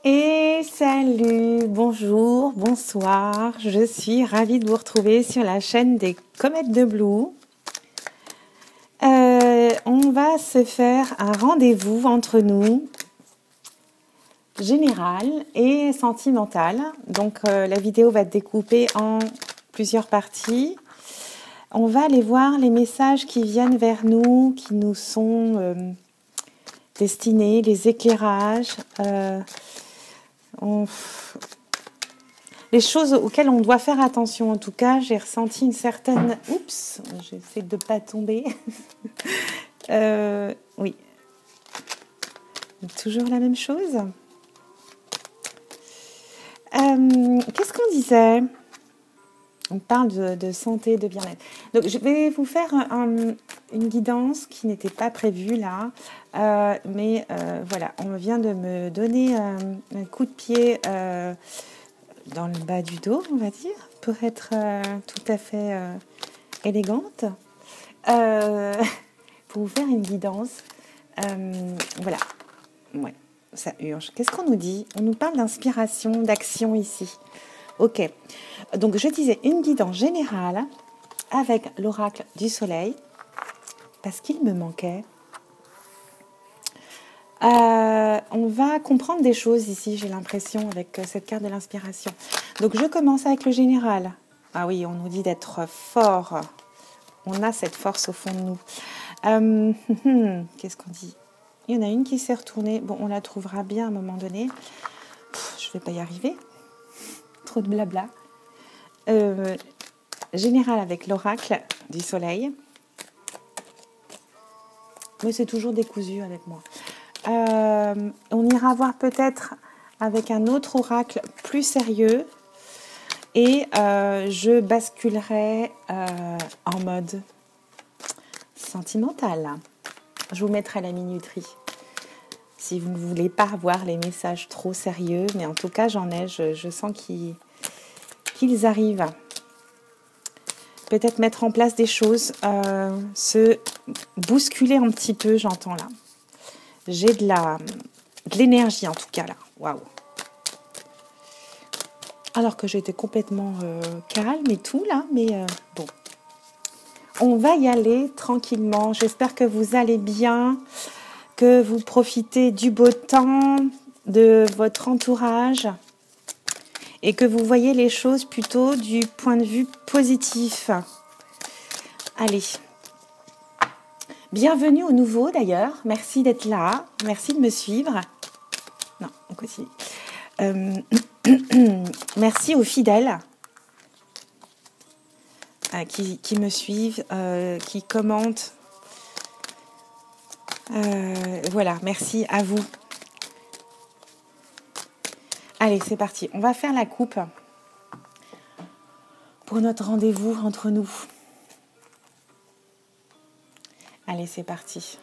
Et salut, bonjour, bonsoir, je suis ravie de vous retrouver sur la chaîne des Comètes de Blue. On va se faire un rendez-vous entre nous, général et sentimental. Donc la vidéo va être découpée en plusieurs parties. On va aller voir les messages qui viennent vers nous, qui nous sont destinés, les éclairages, les choses auxquelles on doit faire attention. En tout cas, j'ai ressenti une certaine... Oups, j'essaie de ne pas tomber. Oui. Toujours la même chose. Qu'est-ce qu'on disait ? On parle de santé, de bien-être. Donc, je vais vous faire une guidance qui n'était pas prévue là. Mais voilà, on vient de me donner un coup de pied dans le bas du dos, on va dire, pour être tout à fait élégante. Pour vous faire une guidance. Voilà. Ouais, ça urge. Qu'est-ce qu'on nous dit ? On nous parle d'inspiration, d'action ici. Ok. Donc, je disais une guidance générale avec l'oracle du soleil parce qu'il me manquait. On va comprendre des choses ici, j'ai l'impression, avec cette carte de l'inspiration. Donc, je commence avec le général. Ah oui, on nous dit d'être fort. On a cette force au fond de nous. Qu'est-ce qu'on dit ? Il y en a une qui s'est retournée. Bon, on la trouvera bien à un moment donné. Je ne vais pas y arriver. Trop de blabla. Général avec l'oracle du soleil. Mais c'est toujours décousu avec moi. On ira voir peut-être avec un autre oracle plus sérieux. Et je basculerai en mode sentimental. Je vous mettrai la minuterie. Si vous ne voulez pas voir les messages trop sérieux, mais en tout cas, j'en ai, je sens qu'ils arrivent. Peut-être mettre en place des choses, se bousculer un petit peu, j'entends là. J'ai de l'énergie en tout cas là. Waouh. Alors que j'étais complètement calme et tout là, mais bon. On va y aller tranquillement. J'espère que vous allez bien, que vous profitez du beau temps, de votre entourage et que vous voyez les choses plutôt du point de vue positif. Allez. Bienvenue au nouveau d'ailleurs. Merci d'être là. Merci de me suivre. Non, on continue. Merci aux fidèles qui me suivent, qui commentent. Voilà, merci à vous. Allez, c'est parti. On va faire la coupe pour notre rendez-vous entre nous. Allez, c'est parti.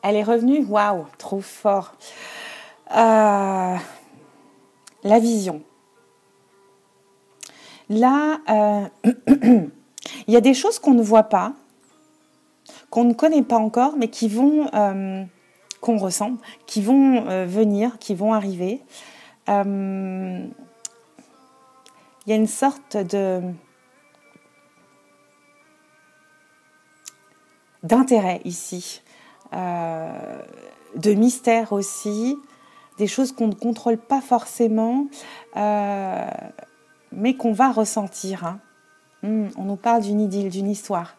Elle est revenue ? Waouh, trop fort. La vision. Là, il y a des choses qu'on ne voit pas, qu'on ne connaît pas encore, mais qui vont, qu'on ressent, qui vont venir, qui vont arriver. Il y a une sorte d'intérêt ici, de mystère aussi, des choses qu'on ne contrôle pas forcément, mais qu'on va ressentir. Hein. On nous parle d'une idylle, d'une histoire.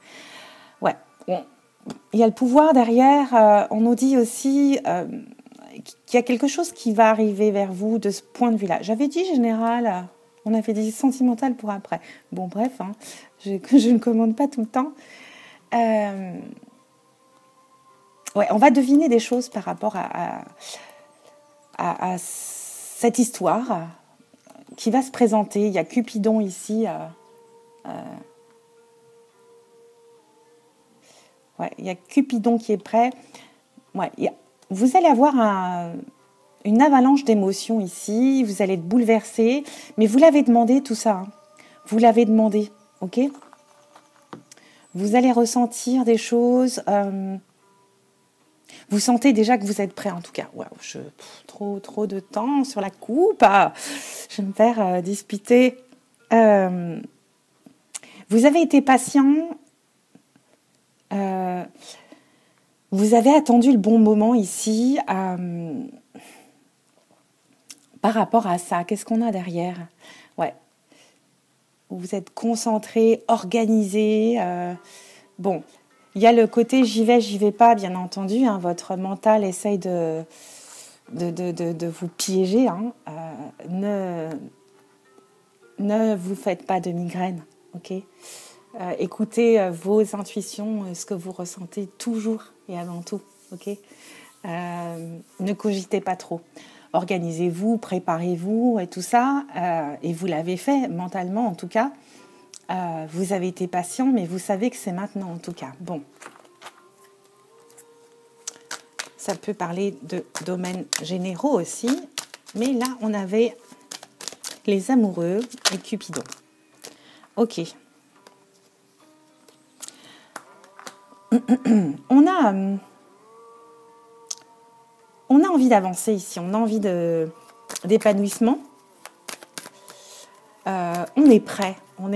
Ouais, il y a le pouvoir derrière. On nous dit aussi qu'il y a quelque chose qui va arriver vers vous de ce point de vue-là. J'avais dit général, on avait dit sentimental pour après. Bon, bref, hein, je ne commande pas tout le temps. Ouais, on va deviner des choses par rapport à cette histoire qui va se présenter. Il y a Cupidon ici. Ouais, il y a Cupidon qui est prêt. Ouais, vous allez avoir une avalanche d'émotions ici. Vous allez être bouleversé. Mais vous l'avez demandé tout ça. Hein. Vous l'avez demandé, ok ? Vous allez ressentir des choses. Vous sentez déjà que vous êtes prêt en tout cas. Waouh, trop de temps sur la coupe. Je vais me faire disputer. Vous avez été patient. Vous avez attendu le bon moment ici. Par rapport à ça, qu'est-ce qu'on a derrière? Ouais. Vous êtes concentré, organisé. Bon, il y a le côté j'y vais pas, bien entendu. Hein, votre mental essaye de vous piéger. Hein. Ne vous faites pas de migraine, ok? Écoutez vos intuitions, ce que vous ressentez toujours et avant tout, ok? Ne cogitez pas trop. Organisez-vous, préparez-vous et tout ça. Et vous l'avez fait mentalement en tout cas. Vous avez été patient, mais vous savez que c'est maintenant en tout cas. Bon. Ça peut parler de domaines généraux aussi. Mais là, on avait les amoureux et Cupidon. Ok. On a envie d'avancer ici, on a envie d'épanouissement. On est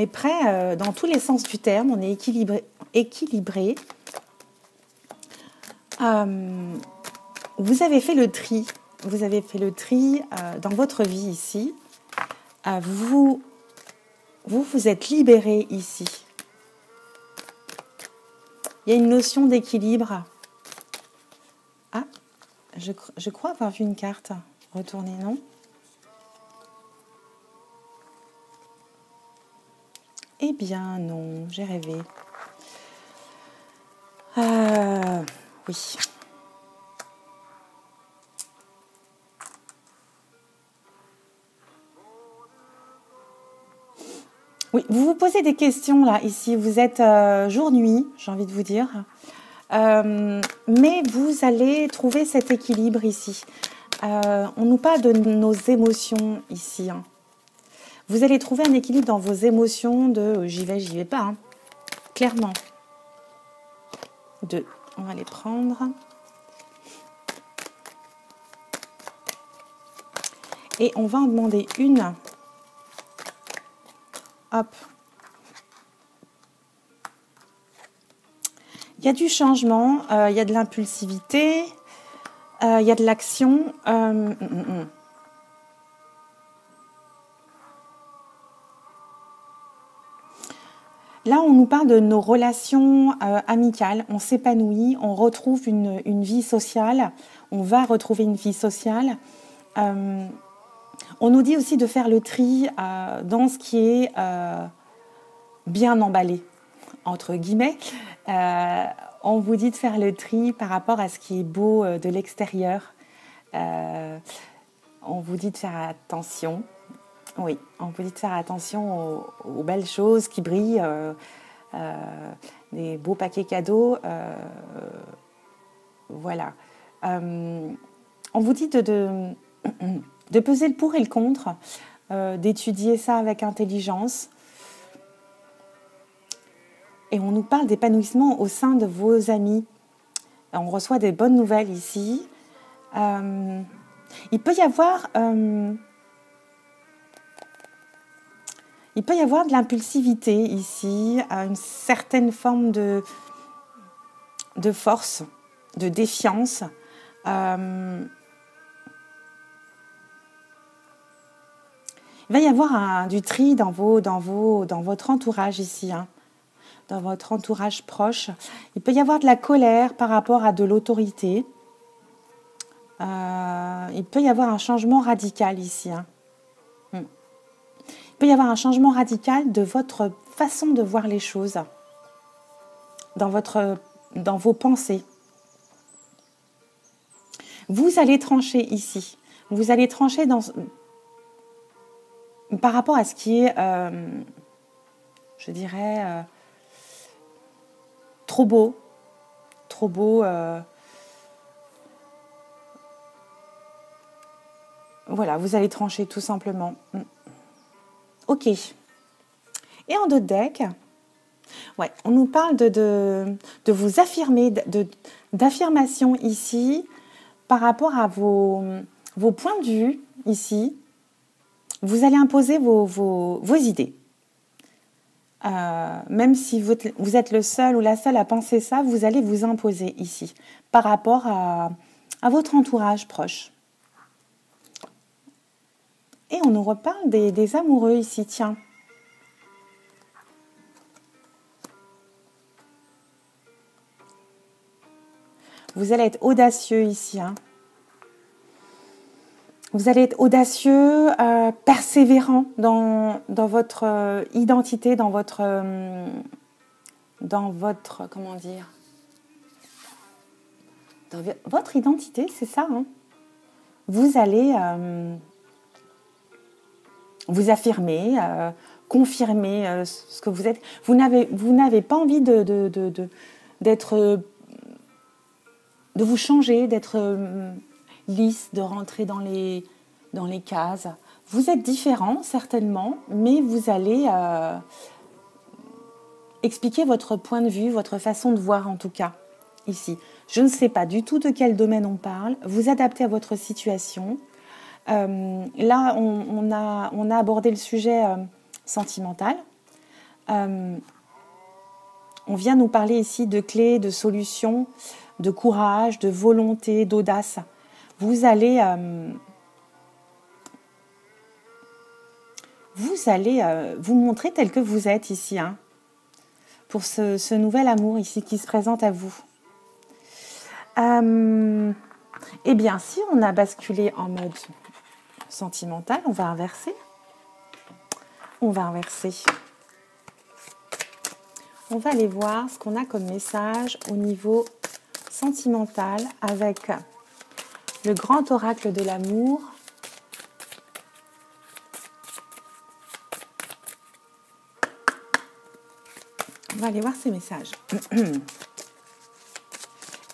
prêt dans tous les sens du terme, on est équilibré. Vous avez fait le tri, dans votre vie ici. Vous êtes libéré ici. Il y a une notion d'équilibre. Ah, je crois avoir vu une carte. Retournez, non? Eh bien, non, j'ai rêvé. Oui. Oui, vous vous posez des questions là, ici. Vous êtes jour-nuit, j'ai envie de vous dire. Mais vous allez trouver cet équilibre ici. On nous parle de nos émotions ici. Hein. Vous allez trouver un équilibre dans vos émotions de j'y vais pas. Hein. Clairement. On va les prendre. Et on va en demander une. Hop. Il y a du changement, il y a de l'impulsivité, il y a de l'action. Là, on nous parle de nos relations amicales. On s'épanouit, on retrouve une vie sociale. On va retrouver une vie sociale. On nous dit aussi de faire le tri dans ce qui est bien emballé, entre guillemets. On vous dit de faire le tri par rapport à ce qui est beau de l'extérieur. On vous dit de faire attention. Oui, on vous dit de faire attention aux belles choses qui brillent, des beaux paquets cadeaux. Voilà. On vous dit de peser le pour et le contre, d'étudier ça avec intelligence. Et on nous parle d'épanouissement au sein de vos amis. On reçoit des bonnes nouvelles ici. Il peut y avoir de l'impulsivité ici, une certaine forme de force, de défiance. Il va y avoir du tri dans votre entourage ici, hein, dans votre entourage proche. Il peut y avoir de la colère par rapport à de l'autorité. Il peut y avoir un changement radical ici. Hein. Il peut y avoir un changement radical de votre façon de voir les choses, dans vos pensées. Vous allez trancher ici. Vous allez trancher par rapport à ce qui est, je dirais, trop beau. Voilà, vous allez trancher tout simplement. Ok. Et en d'autres decks, ouais, on nous parle de vous affirmer, d'affirmation ici par rapport à vos points de vue ici. Vous allez imposer vos idées. Même si vous êtes le seul ou la seule à penser ça, vous allez vous imposer ici par rapport à votre entourage proche. Et on nous reparle des amoureux ici, tiens. Vous allez être audacieux ici. Hein. Vous allez être audacieux, persévérant dans votre identité, dans votre comment dire, dans votre identité, c'est ça. Hein. Vous allez vous affirmer, confirmer ce que vous êtes. Vous n'avez pas envie de vous changer, d'être lisse, de rentrer dans les cases. Vous êtes différent, certainement, mais vous allez expliquer votre point de vue, votre façon de voir en tout cas, ici. Je ne sais pas du tout de quel domaine on parle. Vous adaptez à votre situation. Là, on a abordé le sujet sentimental. On vient nous parler ici de clés, de solutions, de courage, de volonté, d'audace. Vous allez vous montrer tel que vous êtes ici, hein, pour ce nouvel amour ici qui se présente à vous. Eh bien, si on a basculé en mode sentimental, on va inverser. On va aller voir ce qu'on a comme message au niveau sentimental avec le grand oracle de l'amour. On va aller voir ces messages.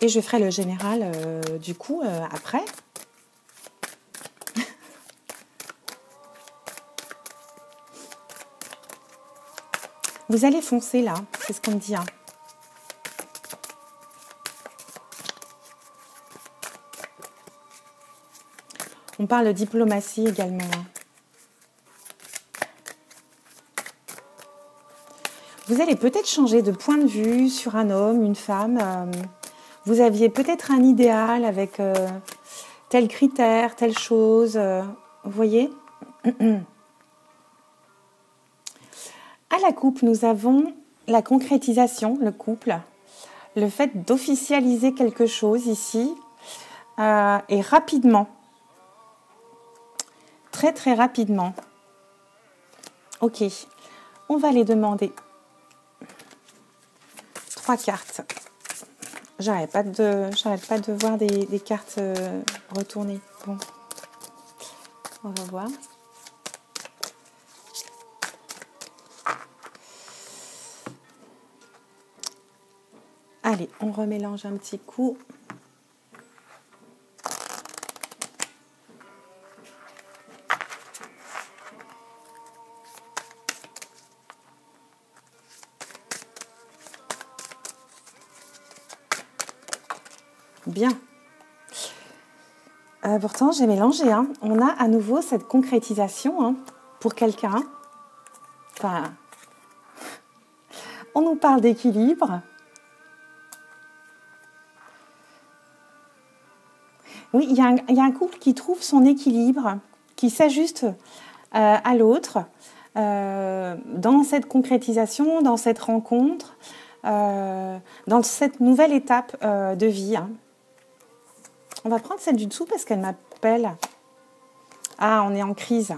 Et je ferai le général du coup après. Vous allez foncer là, c'est ce qu'on me dit. Hein. On parle de diplomatie également. Hein. Vous allez peut-être changer de point de vue sur un homme, une femme. Vous aviez peut-être un idéal avec tel critère, telle chose. Vous voyez ? À la coupe, nous avons la concrétisation, le couple, le fait d'officialiser quelque chose ici et rapidement. Très très rapidement. Ok, on va les demander 3 cartes. J'arrête pas de voir des cartes retournées. Bon, on va voir. Allez, on remélange un petit coup. Bien. Pourtant, j'ai mélangé. Hein. On a à nouveau cette concrétisation hein, pour quelqu'un. Enfin, on nous parle d'équilibre. Oui, il y a un couple qui trouve son équilibre, qui s'ajuste à l'autre dans cette concrétisation, dans cette rencontre, dans cette nouvelle étape de vie. Hein. On va prendre celle du dessous parce qu'elle m'appelle. Ah, on est en crise.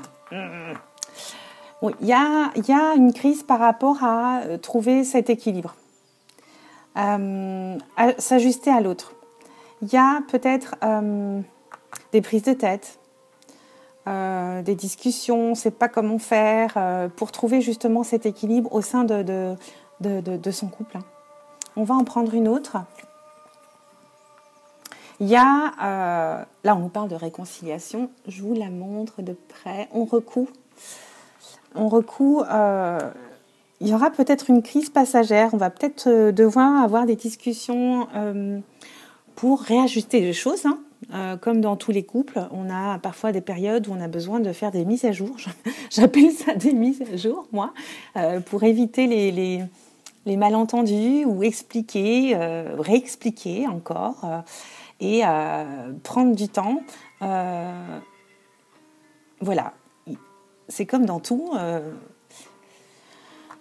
Oui, il y a une crise par rapport à trouver cet équilibre, à s'ajuster à l'autre. Il y a peut-être des prises de tête, des discussions, on ne sait pas comment faire pour trouver justement cet équilibre au sein de son couple. On va en prendre une autre. Il y a, là on nous parle de réconciliation, je vous la montre de près, on recoue, il y aura peut-être une crise passagère, on va peut-être devoir avoir des discussions pour réajuster les choses, hein. Comme dans tous les couples, on a parfois des périodes où on a besoin de faire des mises à jour. J'appelle ça des mises à jour, moi, pour éviter les malentendus ou expliquer, réexpliquer encore et prendre du temps. Voilà, c'est comme dans tout.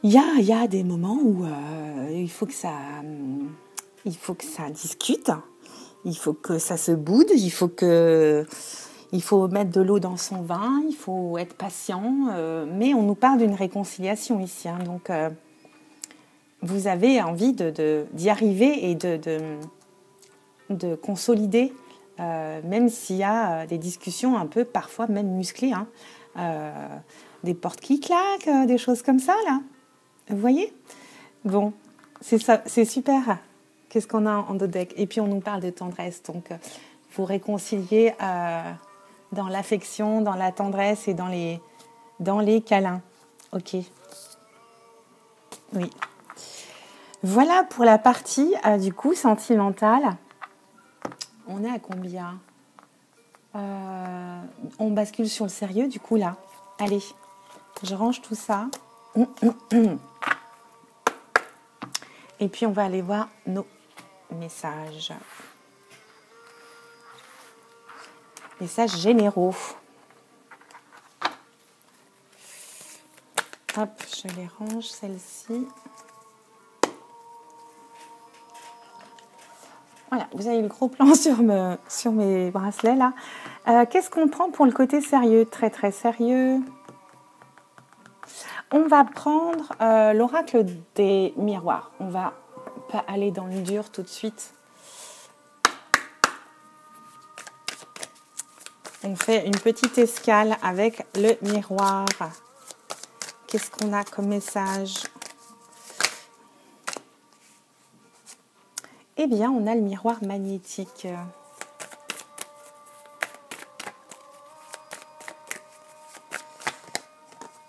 Il y a des moments où il faut que ça discute. Il faut que ça se boude, il faut mettre de l'eau dans son vin, il faut être patient. Mais on nous parle d'une réconciliation ici. Hein, donc, vous avez envie d'y arriver et de consolider, même s'il y a des discussions un peu, parfois même musclées. Hein, des portes qui claquent, des choses comme ça, là. Vous voyez? Bon, c'est ça, c'est super. Qu'est-ce qu'on a en deck? Et puis on nous parle de tendresse, donc vous réconcilier dans l'affection, dans la tendresse et dans les câlins. Ok. Oui. Voilà pour la partie du coup sentimentale. On est à combien? On bascule sur le sérieux du coup là. Allez, je range tout ça. Et puis on va aller voir nos messages. Messages généraux. Hop, je les range, celle-ci. Voilà, vous avez le gros plan sur mes bracelets là. Qu'est-ce qu'on prend pour le côté sérieux? Très très sérieux. On va prendre l'oracle des miroirs. On va pas aller dans le dur tout de suite. On fait une petite escale avec le miroir. Qu'est-ce qu'on a comme message? Eh bien, on a le miroir magnétique.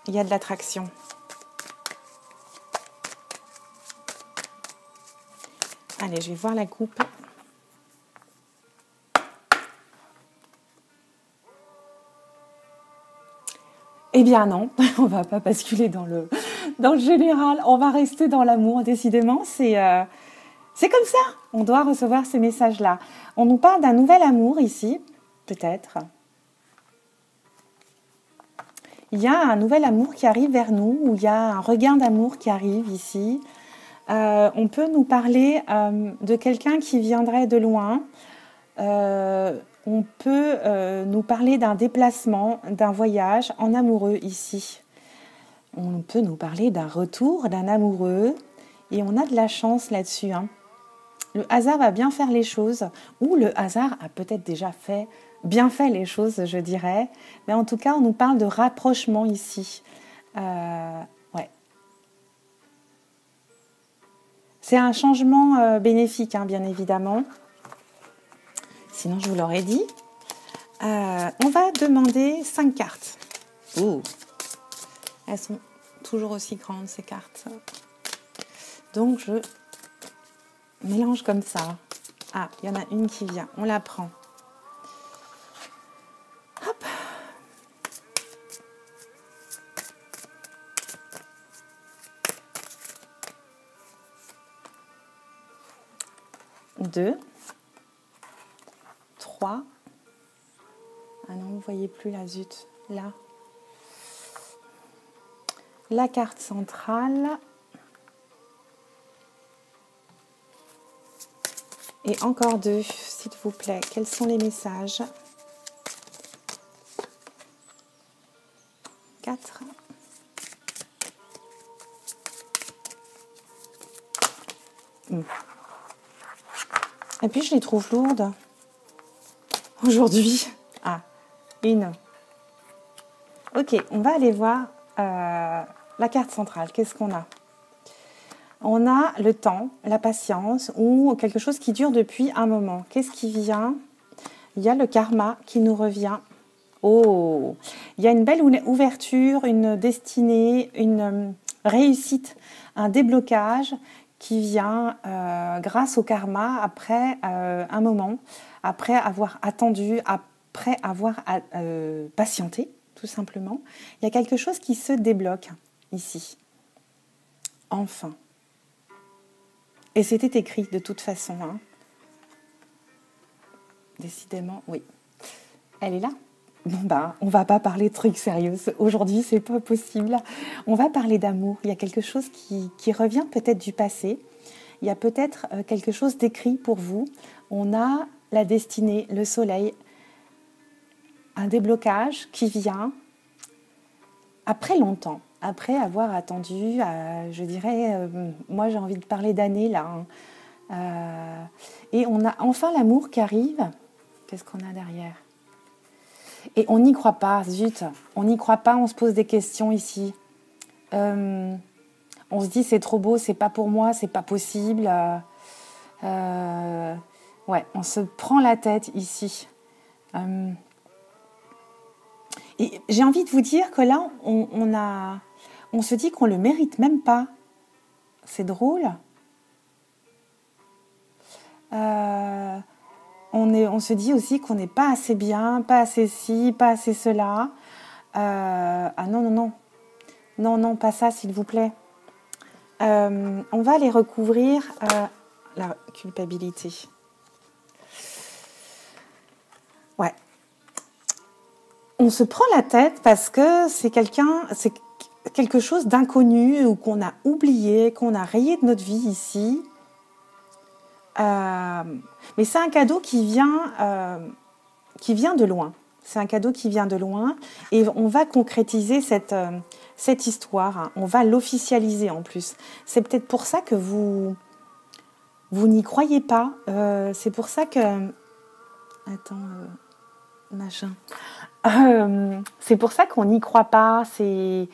Il y a de l'attraction. Allez, je vais voir la coupe. Eh bien non, on va pas basculer dans le général. On va rester dans l'amour, décidément. C'est comme ça. On doit recevoir ces messages-là. On nous parle d'un nouvel amour ici, peut-être. Il y a un nouvel amour qui arrive vers nous, ou il y a un regain d'amour qui arrive ici. On peut nous parler de quelqu'un qui viendrait de loin. On peut nous parler d'un déplacement, d'un voyage en amoureux ici. On peut nous parler d'un retour d'un amoureux. Et on a de la chance là-dessus. Hein. Le hasard va bien faire les choses, ou le hasard a peut-être déjà bien fait les choses, je dirais. Mais en tout cas, on nous parle de rapprochement ici. Ouais. C'est un changement bénéfique, hein, bien évidemment. Sinon, je vous l'aurais dit. On va demander 5 cartes. Ouh. Elles sont toujours aussi grandes, ces cartes. Donc, je mélange comme ça. Ah, il y en a une qui vient. On la prend. Hop. Deux. 3. Ah non, vous ne voyez plus la zut. Là. La carte centrale. Et encore 2, s'il vous plaît. Quels sont les messages? 4. Et puis, je les trouve lourdes. Aujourd'hui. Ah, une. Ok, on va aller voir la carte centrale. Qu'est-ce qu'on a? On a le temps, la patience ou quelque chose qui dure depuis un moment. Qu'est-ce qui vient? Il y a le karma qui nous revient. Oh, il y a une belle ouverture, une destinée, une réussite, un déblocage qui vient grâce au karma après un moment, après avoir attendu, après avoir patienté, tout simplement. Il y a quelque chose qui se débloque ici. Enfin. Et c'était écrit de toute façon. Hein. Décidément, oui. Elle est là. Bon ben, on va pas parler de trucs sérieux. Aujourd'hui, c'est pas possible. On va parler d'amour. Il y a quelque chose qui revient peut-être du passé. Il y a peut-être quelque chose d'écrit pour vous. On a la destinée, le soleil, un déblocage qui vient après longtemps, après avoir attendu, je dirais, moi j'ai envie de parler d'années là. Hein. Et on a enfin l'amour qui arrive. Qu'est-ce qu'on a derrière ? Et on n'y croit pas, zut, on n'y croit pas, on se pose des questions ici. On se dit c'est trop beau, c'est pas pour moi, c'est pas possible. Ouais, on se prend la tête ici. Et j'ai envie de vous dire que là, on se dit qu'on le mérite même pas. C'est drôle. On se dit aussi qu'on n'est pas assez bien, pas assez ci, pas assez cela. Ah non, non, non. Non, non, pas ça, s'il vous plaît. On va aller recouvrir la culpabilité. Ouais. On se prend la tête parce que c'est quelque chose d'inconnu ou qu'on a oublié, qu'on a rayé de notre vie ici. Mais c'est un cadeau qui vient de loin. C'est un cadeau qui vient de loin et on va concrétiser cette histoire. Hein. On va l'officialiser en plus. C'est peut-être pour ça que vous n'y croyez pas. C'est pour ça que... Attends, machin. C'est pour ça qu'on n'y croit pas. C'est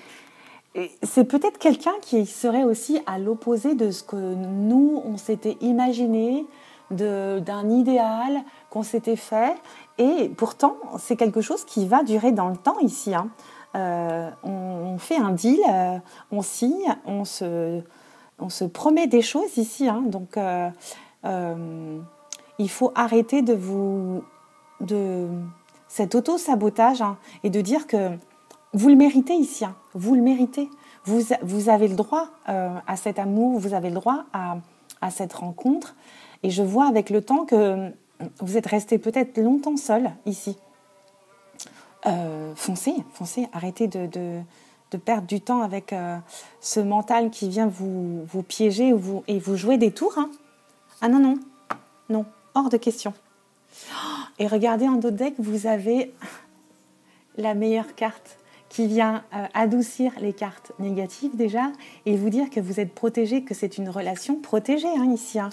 peut-être quelqu'un qui serait aussi à l'opposé de ce que nous, on s'était imaginé, d'un idéal qu'on s'était fait. Et pourtant, c'est quelque chose qui va durer dans le temps ici. Hein. On fait un deal, on signe, on se promet des choses ici. Hein. Donc, il faut arrêter de cet auto-sabotage hein, et de dire que vous le méritez ici. Hein. Vous le méritez. Vous avez le droit à cet amour, vous avez le droit à cette rencontre. Et je vois avec le temps que vous êtes resté peut-être longtemps seul ici. Foncez, arrêtez de perdre du temps avec ce mental qui vient vous piéger et vous jouer des tours. Hein. Ah non, non, hors de question. Et regardez en dos de deck, vous avez la meilleure carte qui vient adoucir les cartes négatives déjà et vous dire que vous êtes protégé, que c'est une relation protégée hein, ici. Hein.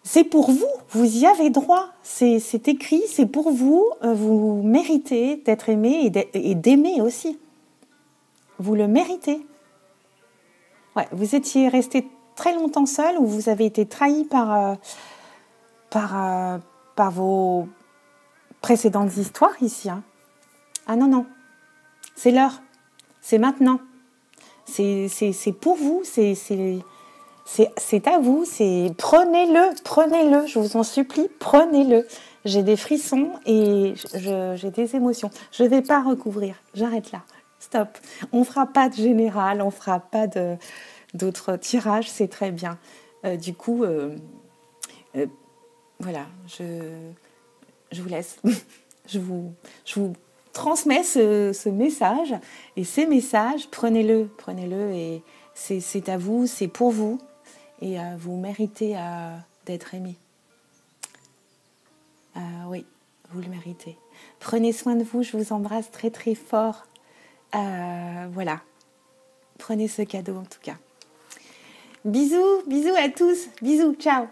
C'est pour vous, vous y avez droit, c'est écrit, c'est pour vous, vous méritez d'être aimé et d'aimer aussi. Vous le méritez. Ouais, vous étiez resté très longtemps seul ou vous avez été trahi par vos précédentes histoires ici. Hein. Ah non, c'est l'heure, c'est maintenant. C'est pour vous, c'est à vous, prenez-le, je vous en supplie, prenez-le. J'ai des frissons et j'ai des émotions. Je ne vais pas recouvrir, j'arrête là, stop. On ne fera pas de général, on ne fera pas d'autres tirages, c'est très bien. Du coup, voilà, je vous laisse, je vous transmets ce message et ces messages, prenez-le et c'est à vous, c'est pour vous et vous méritez d'être aimé. Oui, vous le méritez. Prenez soin de vous, je vous embrasse très très fort. Voilà, prenez ce cadeau en tout cas. Bisous à tous, bisous, ciao.